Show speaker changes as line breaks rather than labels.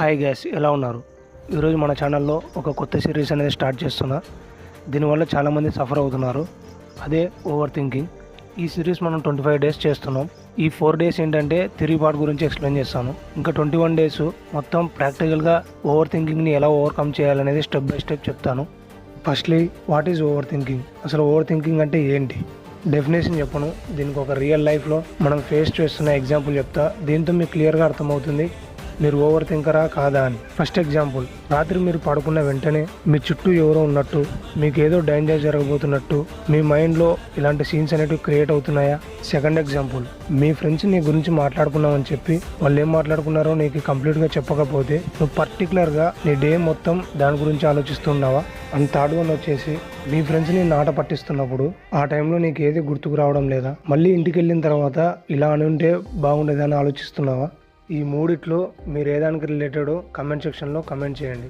Hi gas, ఎలా ఉన్నారు? ఈరోజు మన ఛానల్లో ఒక కొత్త సిరీస్ అనేది స్టార్ట్ చేస్తున్నా. దీనివల్ల చాలామంది సఫర్ అవుతున్నారు. అదే ఓవర్ థింకింగ్. ఈ సిరీస్ మనం 25 డేస్ చేస్తున్నాం. ఈ 4 డేస్ ఏంటంటే తిరుగుబాటు గురించి ఎక్స్ప్లెయిన్ చేస్తాను. ఇంకా 21 డేస్ మొత్తం ప్రాక్టికల్గా ఓవర్ థింకింగ్ని ఎలా ఓవర్కమ్ చేయాలనేది స్టెప్ బై స్టెప్ చెప్తాను. Firstly, what is over thinking? అసలు ఓవర్ థింకింగ్ అంటే ఏంటి? డెఫినేషన్ చెప్పను, దీనికి ఒక రియల్ లైఫ్లో మనం ఫేస్ చేస్తున్న ఎగ్జాంపుల్ చెప్తా. దీంతో మీకు క్లియర్గా అర్థమవుతుంది మీరు ఓవర్ థింకరా కాదా అని. ఫస్ట్ ఎగ్జాంపుల్, రాత్రి మీరు పడుకున్న వెంటనే మీ చుట్టూ ఎవరో ఉన్నట్టు, మీకు ఏదో డేంజర్ జరగబోతున్నట్టు మీ మైండ్లో ఇలాంటి సీన్స్ అనేవి క్రియేట్ అవుతున్నాయా? సెకండ్ ఎగ్జాంపుల్, మీ ఫ్రెండ్స్ నీ గురించి మాట్లాడుకున్నామని చెప్పి వాళ్ళు ఏం మాట్లాడుకున్నారో నీకు కంప్లీట్గా చెప్పకపోతే నువ్వు పర్టికులర్గా నీ డే మొత్తం దాని గురించి ఆలోచిస్తున్నావా? అండ్ థర్డ్ వన్ వచ్చేసి, మీ ఫ్రెండ్స్ని నాట పట్టిస్తున్నప్పుడు ఆ టైంలో నీకు ఏది గుర్తుకు రావడం లేదా? మళ్ళీ ఇంటికి వెళ్ళిన తర్వాత ఇలా అని ఉంటే బాగుండేదని ఆలోచిస్తున్నావా? ఈ మూడిట్లో మీరు ఏదానికి రిలేటెడో కమెంట్ సెక్షన్లో కమెంట్ చేయండి.